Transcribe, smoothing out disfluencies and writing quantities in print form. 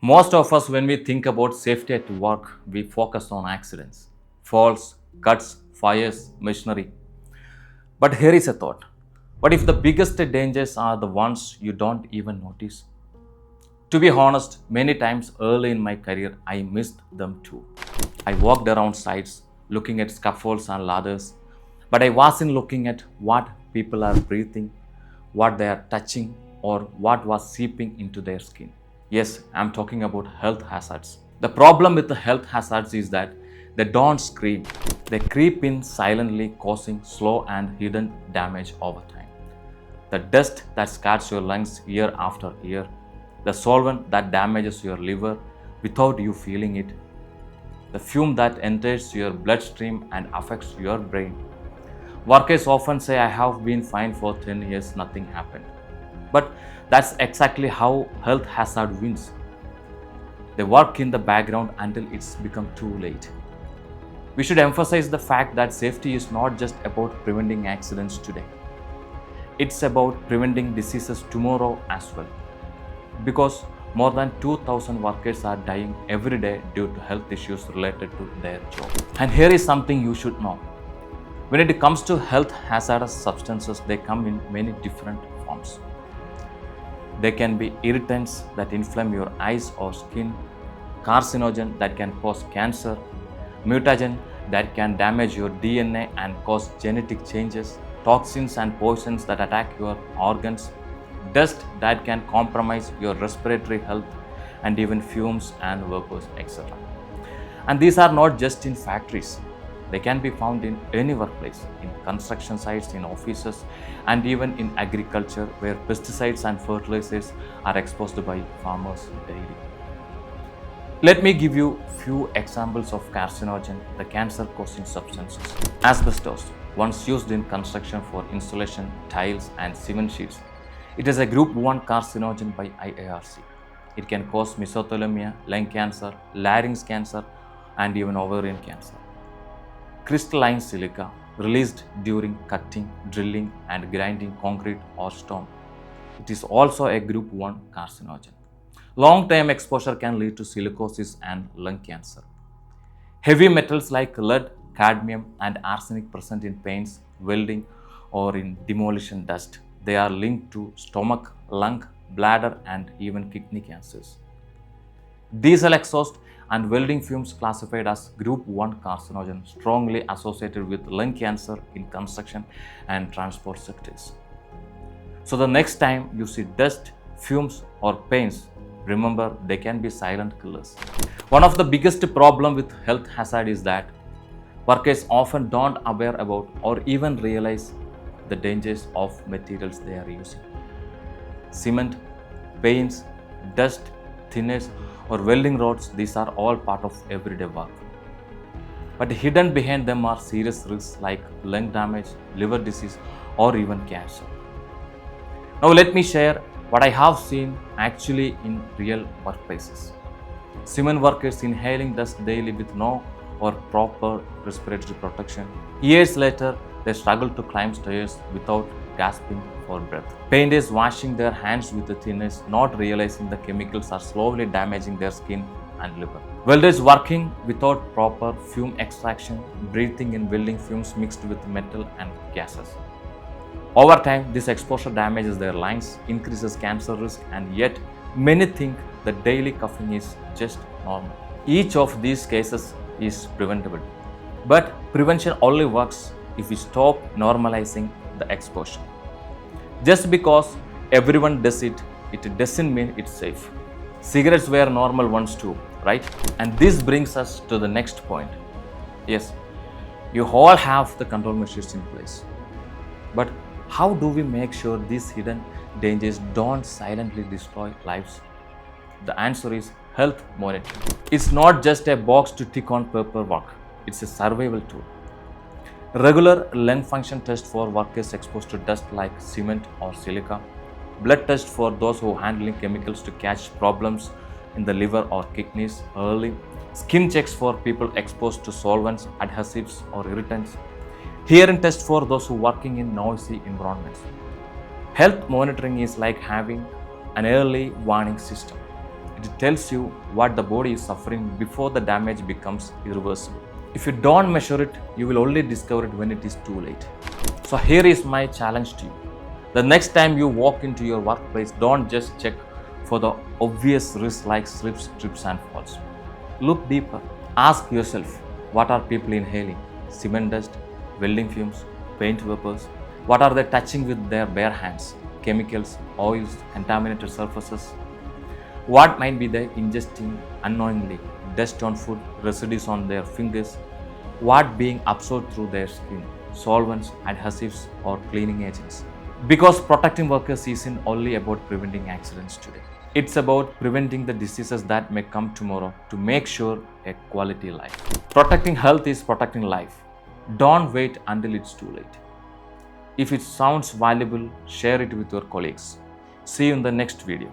Most of us, when we think about safety at work, we focus on accidents, falls, cuts, fires, machinery. But here is a thought. What if the biggest dangers are the ones you don't even notice? To be honest, many times early in my career, I missed them too. I walked around sites looking at scaffolds and ladders, but I wasn't looking at what people are breathing, what they are touching, or what was seeping into their skin. Yes, I'm talking about health hazards. The problem with the health hazards is that they don't scream, they creep in silently, causing slow and hidden damage over time. The dust that scars your lungs year after year, the solvent that damages your liver without you feeling it, the fume that enters your bloodstream and affects your brain. Workers often say, I have been fine for 10 years, nothing happened. But that's exactly how health hazard wins. They work in the background until it's become too late. We should emphasize the fact that safety is not just about preventing accidents today. It's about preventing diseases tomorrow as well. Because more than 2,000 workers are dying every day due to health issues related to their job. And here is something you should know. When it comes to health hazardous substances, they come in many different forms. They can be irritants that inflame your eyes or skin, carcinogen that can cause cancer, mutagen that can damage your DNA and cause genetic changes, toxins and poisons that attack your organs, dust that can compromise your respiratory health, and even fumes and vapors, etc. And these are not just in factories. They can be found in any workplace, in construction sites, in offices, and even in agriculture where pesticides and fertilizers are exposed by farmers daily. Let me give you few examples of carcinogen, the cancer-causing substances. Asbestos, once used in construction for insulation, tiles, and cement sheets. It is a group 1 carcinogen by IARC. It can cause mesothelioma, lung cancer, larynx cancer, and even ovarian cancer. Crystalline silica, released during cutting, drilling, and grinding concrete or stone. It is also a group 1 carcinogen. Long-term exposure can lead to silicosis and lung cancer. Heavy metals like lead, cadmium, and arsenic present in paints, welding, or in demolition dust. They are linked to stomach, lung, bladder, and even kidney cancers. Diesel exhaust and welding fumes classified as group 1 carcinogen strongly associated with lung cancer in construction and transport sectors. So the next time you see dust, fumes, or paints, remember they can be silent killers. One of the biggest problem with health hazard is that workers often don't aware about or even realize the dangers of materials they are using. Cement, paints, dust, thinners, or welding rods, these are all part of everyday work. But hidden behind them are serious risks like lung damage, liver disease, or even cancer. Now let me share what I have seen actually in real workplaces. Cement workers inhaling dust daily with no or proper respiratory protection. Years later, they struggle to climb stairs without gasping for breath. Painters washing their hands with the thinners, not realizing the chemicals are slowly damaging their skin and liver. Welders working without proper fume extraction, breathing in welding fumes mixed with metal and gases. Over time, this exposure damages their lungs, increases cancer risk, and yet many think that daily coughing is just normal. Each of these cases is preventable. But prevention only works if we stop normalizing the exposure. Just because everyone does it, it doesn't mean it's safe. Cigarettes were normal ones too, right? And this brings us to the next point. Yes, you all have the control measures in place. But how do we make sure these hidden dangers don't silently destroy lives? The answer is health monitoring. It's not just a box to tick on paperwork, it's a survival tool. Regular lung function test for workers exposed to dust like cement or silica. Blood test for those who are handling chemicals to catch problems in the liver or kidneys early. Skin checks for people exposed to solvents, adhesives, or irritants. Hearing test for those who are working in noisy environments. Health monitoring is like having an early warning system. It tells you what the body is suffering before the damage becomes irreversible. If you don't measure it, you will only discover it when it is too late. So here is my challenge to you. The next time you walk into your workplace, don't just check for the obvious risks like slips, trips and falls. Look deeper. Ask yourself, what are people inhaling? Cement dust, welding fumes, paint vapors? What are they touching with their bare hands? Chemicals, oils, contaminated surfaces? What might be they ingesting unknowingly? Dust on food, residues on their fingers? What being absorbed through their skin? Solvents, adhesives, or cleaning agents? Because protecting workers isn't only about preventing accidents today. It's about preventing the diseases that may come tomorrow to make sure a quality life. Protecting health is protecting life. Don't wait until it's too late. If it sounds valuable, share it with your colleagues. See you in the next video.